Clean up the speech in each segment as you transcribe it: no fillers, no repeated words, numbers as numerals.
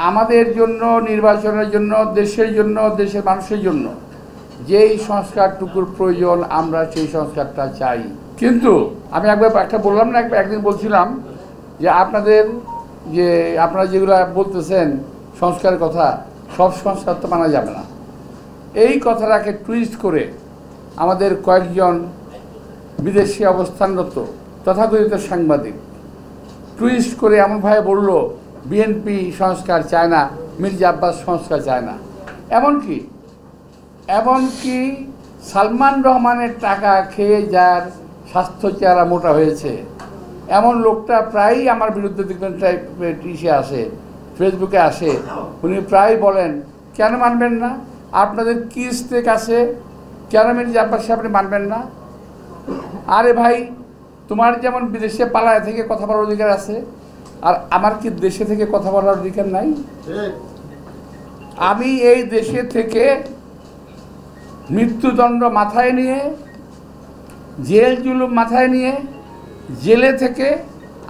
আমাদের জন্য, নির্বাচনের জন্য, দেশের জন্য, দেশের মানুষের জন্য যেই সংস্কারটুকুর প্রয়োজন আমরা সেই সংস্কারটা চাই। কিন্তু আমি একটা বললাম না, একদিন বলছিলাম যে আপনারা যেগুলো বলতেছেন সংস্কারের কথা, সব সংস্কার তো মানা যাবে না। এই কথাটাকে টুইস্ট করে আমাদের কয়েকজন বিদেশে অবস্থানরত তথাকথিত সাংবাদিক টুইস্ট করে এমনভাবে বলল বিএনপি সংস্কার চায় না, মির্জা আব্বাস সংস্কার চায় না। এমনকি সালমান রহমানের টাকা খেয়ে যার স্বাস্থ্য চেহারা মোটা হয়েছে এমন লোকটা প্রায়ই আমার বিরুদ্ধে দেখবেন আসে, ফেসবুকে আসে, উনি প্রায় বলেন কেন মানবেন না, আপনাদের কি স্টেক আছে, কেন মির্জা আব্বাস আপনি মানবেন না? আরে ভাই, তোমার যেমন বিদেশে পালায় থেকে কথা বলার অধিকার আছে, আর আমার কি দেশে থেকে কথা বলার অধিকার নাই? আমি এই দেশে থেকে মৃত্যুদণ্ড মাথায় নিয়ে, জেল জুলুম মাথায় নিয়ে, জেলে থেকে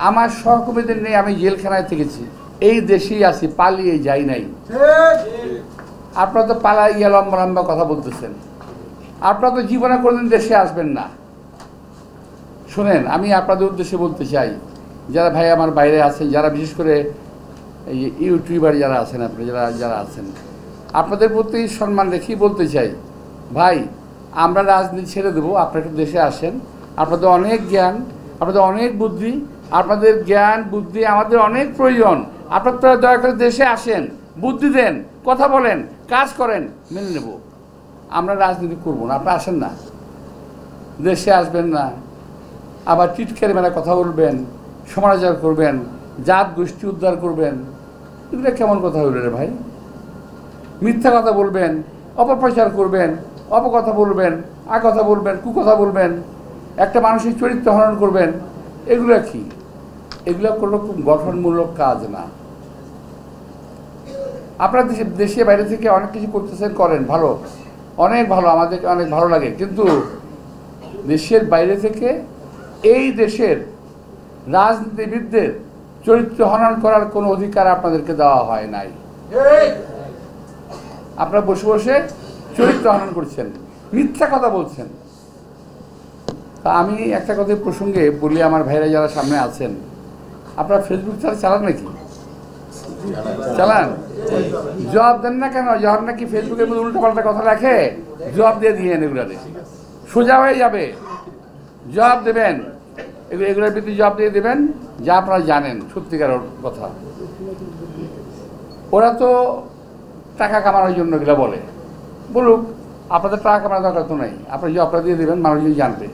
আমার সহকর্মীদের নিয়ে আমি জেলখানায় থেকেছি। এই দেশেই আছি, পালিয়ে যাই নাই। আপনারা তো পালাই গিয়ে লম্বা লম্বা কথা বলতেছেন। আপনারা তো জীবনে কোনোদিন দেশে আসবেন না। শোনেন, আমি আপনাদের উদ্দেশ্যে বলতে চাই, যারা ভাই আমার বাইরে আছেন, যারা বিশেষ করে এই ইউটিউবার যারা আছেন, আপনি যারা আছেন, আপনাদের প্রতি সম্মান রেখেই বলতে চাই, ভাই আমরা রাজনীতি ছেড়ে দেবো, আপনারা একটু দেশে আসেন। আপনাদের অনেক জ্ঞান, আপনাদের অনেক বুদ্ধি, আপনাদের জ্ঞান বুদ্ধি আমাদের অনেক প্রয়োজন। আপনারা দয়া করে দেশে আসেন, বুদ্ধি দেন, কথা বলেন, কাজ করেন, মেনে নেব। আমরা রাজনীতি করবো না, আপনারা আসেন না, দেশে আসবেন না, আবার টিটকারি মেলা কথা বলবেন, সমালোচনা করবেন, জাত গোষ্ঠী উদ্ধার করবেন। এগুলো কেমন কথা হইল রে ভাই? মিথ্যা কথা বলবেন, অপপ্রচার করবেন, অপকথা বলবেন, কথা বলবেন, কুকথা বলবেন, একটা মানুষের চরিত্র হনন করবেন। এগুলো কি? এগুলো কোনো রকম গঠনমূলক কাজ না। আপনারা দেশে বাইরে থেকে অনেক কিছু করতেছেন, করেন, ভালো, অনেক ভালো, আমাদেরকে অনেক ভালো লাগে। কিন্তু দেশের বাইরে থেকে এই দেশের রাজনীতিবিদদের চরিত্র হনন করার কোনো অধিকার আপনাদেরকে দেওয়া হয় নাই। আপনারা বসে বসে চরিত্র হনন করছেন, মিথ্যা কথা বলছেন। তা আমি একটা কথা প্রসঙ্গে বলি, আমার ভাইরা যারা সামনে আছেন, আপনারা ফেসবুক চালান নাকি? চালান? জবাব দেন না কেন? জবাব নাকি ফেসবুকের মধ্যে উল্টোপাল্টা কথা রাখে, জবাব দিয়ে দিয়েন, এগুলাতে সোজা হয়ে যাবে। জবাব দেবেন, এগুলোর প্রতি জবাব দিয়ে দেবেন যা আপনারা জানেন সত্যিকার কথা। ওরা তো টাকা কামানোর জন্য এগুলো বলে, বলুক, আপনাদের টাকা কামানোর দরকার তো নাই, আপনারা জবাবটা দিয়ে দেবেন, মানুষজন জানবে।